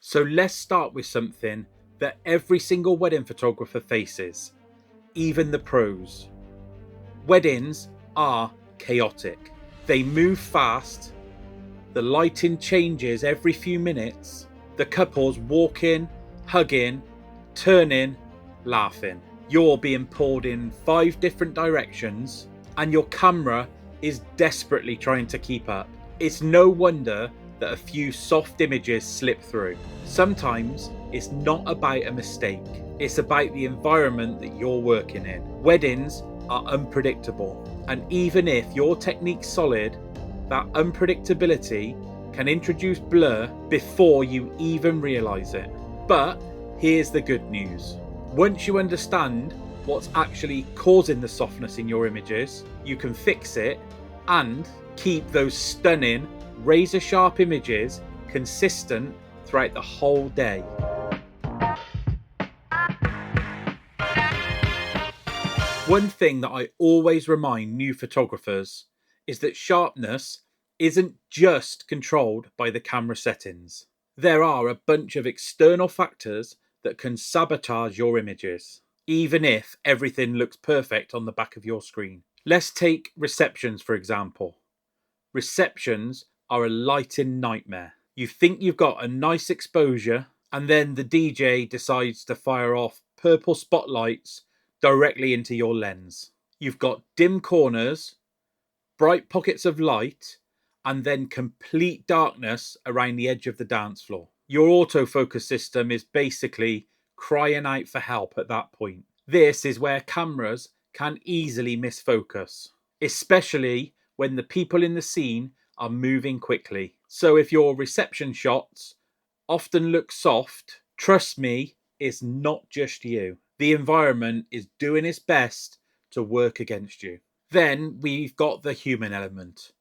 So let's start with something that every single wedding photographer faces, even the pros. Weddings are chaotic. They move fast, the lighting changes every few minutes, the couples walking, hugging, turning, laughing. You're being pulled in 5 different directions, and your camera is desperately trying to keep up. It's no wonder that a few soft images slip through. Sometimes it's not about a mistake, it's about the environment that you're working in. Weddings are unpredictable, and even if your technique's solid, that unpredictability can introduce blur before you even realise it. But here's the good news. Once you understand what's actually causing the softness in your images, you can fix it and keep those stunning, razor-sharp images consistent throughout the whole day. One thing that I always remind new photographers is that sharpness isn't just controlled by the camera settings. There are a bunch of external factors that can sabotage your images, even if everything looks perfect on the back of your screen. Let's take receptions for example. Receptions are a lighting nightmare. You think you've got a nice exposure, and then the DJ decides to fire off purple spotlights directly into your lens. You've got dim corners, bright pockets of light, and then complete darkness around the edge of the dance floor. Your autofocus system is basically crying out for help at that point. This is where cameras can easily miss focus, especially when the people in the scene are moving quickly. So if your reception shots often look soft, trust me, it's not just you. The environment is doing its best to work against you. Then we've got the human element.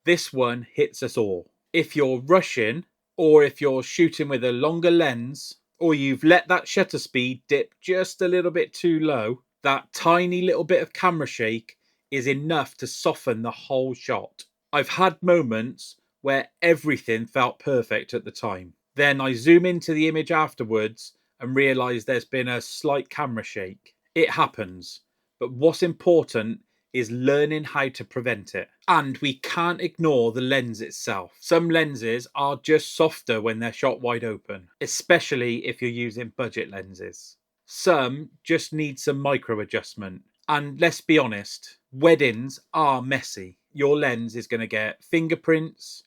This one hits us all. If you're rushing, or if you're shooting with a longer lens, or you've let that shutter speed dip just a little bit too low, that tiny little bit of camera shake is enough to soften the whole shot. I've had moments where everything felt perfect at the time. Then I zoom into the image afterwards and realise there's been a slight camera shake. It happens, but what's important is learning how to prevent it. And we can't ignore the lens itself. Some lenses are just softer when they're shot wide open, especially if you're using budget lenses. Some just need some micro adjustment. And let's be honest, weddings are messy. Your lens is going to get fingerprints,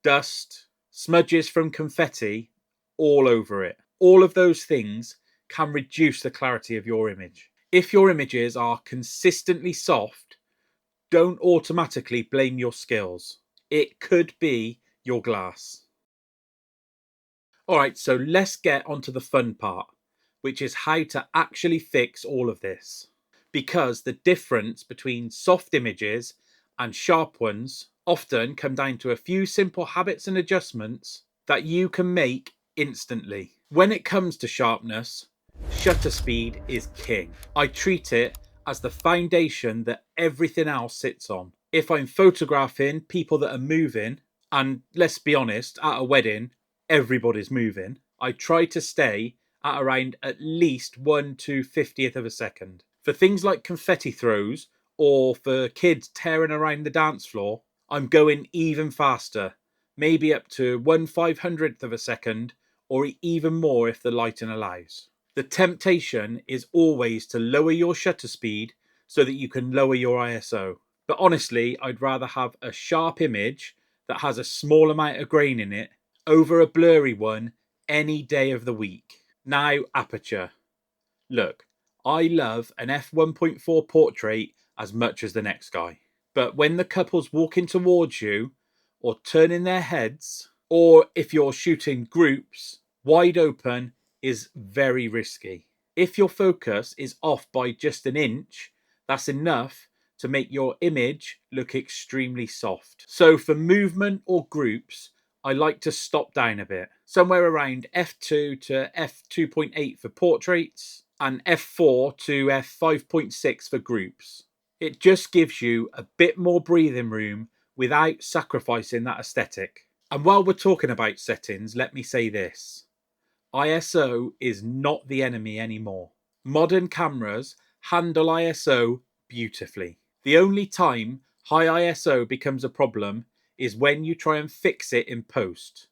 dust, smudges from confetti all over it. All of those things can reduce the clarity of your image. If your images are consistently soft, don't automatically blame your skills. It could be your glass. Alright, so let's get onto the fun part, which is how to actually fix all of this. Because the difference between soft images and sharp ones often come down to a few simple habits and adjustments that you can make instantly. When it comes to sharpness, shutter speed is king. I treat it as the foundation that everything else sits on. If I'm photographing people that are moving, and let's be honest, at a wedding, everybody's moving, I try to stay at around at least 1/250th of a second. For things like confetti throws or for kids tearing around the dance floor, I'm going even faster, maybe up to 1/500th of a second, or even more if the lighting allows. The temptation is always to lower your shutter speed so that you can lower your ISO. But honestly, I'd rather have a sharp image that has a small amount of grain in it over a blurry one any day of the week. Now, aperture. Look, I love an f1.4 portrait as much as the next guy. But when the couple's walking towards you, or turning their heads, or if you're shooting groups, wide open is very risky. If your focus is off by just an inch, that's enough to make your image look extremely soft. So for movement or groups, I like to stop down a bit, somewhere around f2 to f2.8 for portraits and f4 to f5.6 for groups. It just gives you a bit more breathing room without sacrificing that aesthetic. And while we're talking about settings, let me say this. ISO is not the enemy anymore. Modern cameras handle ISO beautifully. The only time high ISO becomes a problem is when you try and fix it in post,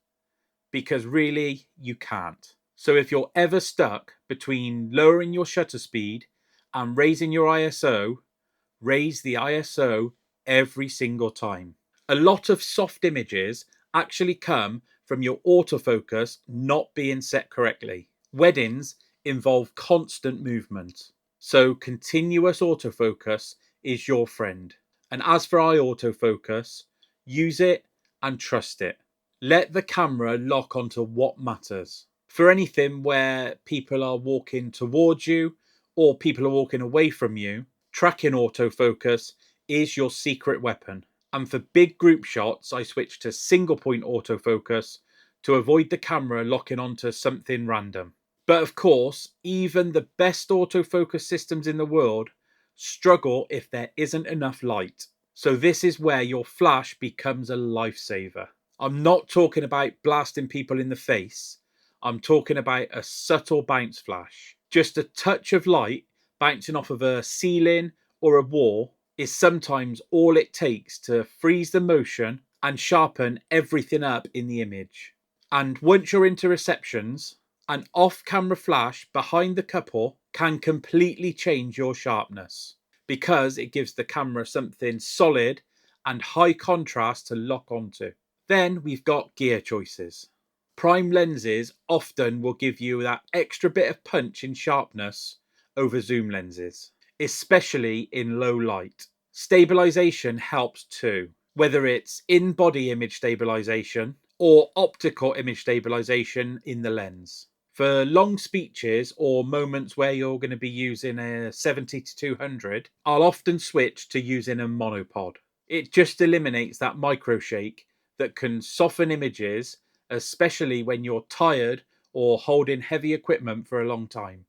because really you can't. So if you're ever stuck between lowering your shutter speed and raising your ISO, raise the ISO every single time. A lot of soft images actually come from your autofocus not being set correctly. Weddings involve constant movement, so continuous autofocus is your friend. And as for eye autofocus, use it and trust it. Let the camera lock onto what matters. For anything where people are walking towards you or people are walking away from you, tracking autofocus is your secret weapon. And for big group shots, I switch to single point autofocus to avoid the camera locking onto something random. But of course, even the best autofocus systems in the world struggle if there isn't enough light. So this is where your flash becomes a lifesaver. I'm not talking about blasting people in the face. I'm talking about a subtle bounce flash. Just a touch of light bouncing off of a ceiling or a wall is sometimes all it takes to freeze the motion and sharpen everything up in the image. And once you're into receptions, an off-camera flash behind the couple can completely change your sharpness because it gives the camera something solid and high contrast to lock onto. Then we've got gear choices. Prime lenses often will give you that extra bit of punch in sharpness over zoom lenses, especially in low light. Stabilization helps too, whether it's in-body image stabilization or optical image stabilization in the lens. For long speeches or moments where you're going to be using a 70 to 200, I'll often switch to using a monopod. It just eliminates that micro shake that can soften images, especially when you're tired or holding heavy equipment for a long time.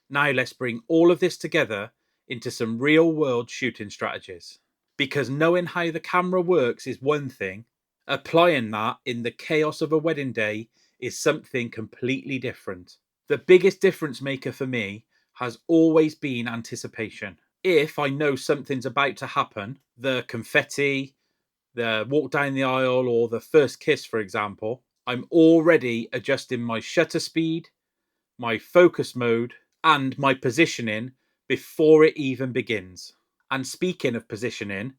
Now let's bring all of this together into some real world shooting strategies. Because knowing how the camera works is one thing, applying that in the chaos of a wedding day is something completely different. The biggest difference maker for me has always been anticipation. If I know something's about to happen, the confetti, the walk down the aisle, or the first kiss, for example, I'm already adjusting my shutter speed, my focus mode, and my positioning before it even begins. And speaking of positioning,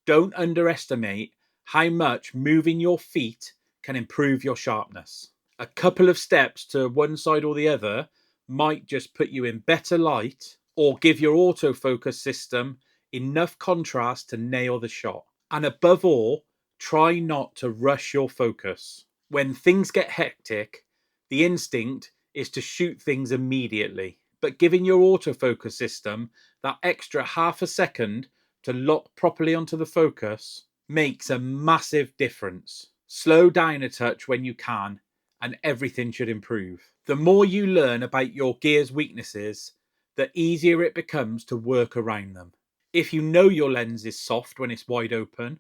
don't underestimate how much moving your feet can improve your sharpness. A couple of steps to one side or the other might just put you in better light or give your autofocus system enough contrast to nail the shot. And above all, try not to rush your focus. When things get hectic, the instinct is to shoot things immediately. But giving your autofocus system that extra half a second to lock properly onto the focus makes a massive difference. Slow down a touch when you can, and everything should improve. The more you learn about your gear's weaknesses, the easier it becomes to work around them. If you know your lens is soft when it's wide open,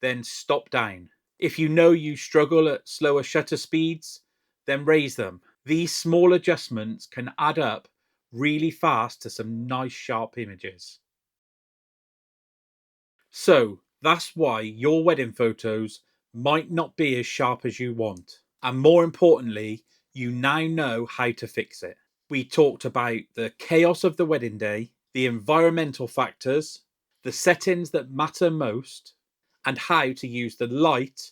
then stop down. If you know you struggle at slower shutter speeds, then raise them. These small adjustments can add up really fast to some nice sharp images. So that's why your wedding photos might not be as sharp as you want. And more importantly, you now know how to fix it. We talked about the chaos of the wedding day, the environmental factors, the settings that matter most, and how to use the light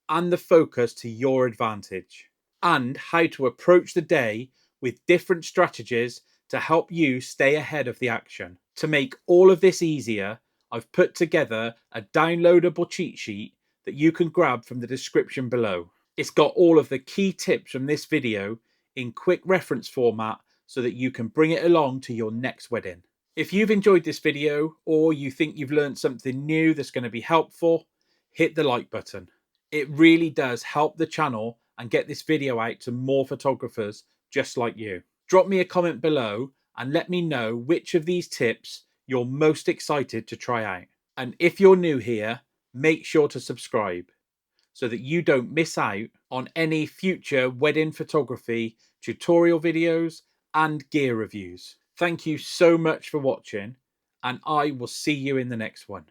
and the focus to your advantage, and how to approach the day with different strategies to help you stay ahead of the action. To make all of this easier, I've put together a downloadable cheat sheet that you can grab from the description below. It's got all of the key tips from this video in quick reference format so that you can bring it along to your next wedding. If you've enjoyed this video or you think you've learned something new that's going to be helpful, hit the like button. It really does help the channel and get this video out to more photographers just like you. Drop me a comment below and let me know which of these tips you're most excited to try out. And if you're new here, make sure to subscribe so that you don't miss out on any future wedding photography tutorial videos and gear reviews. Thank you so much for watching, and I will see you in the next one.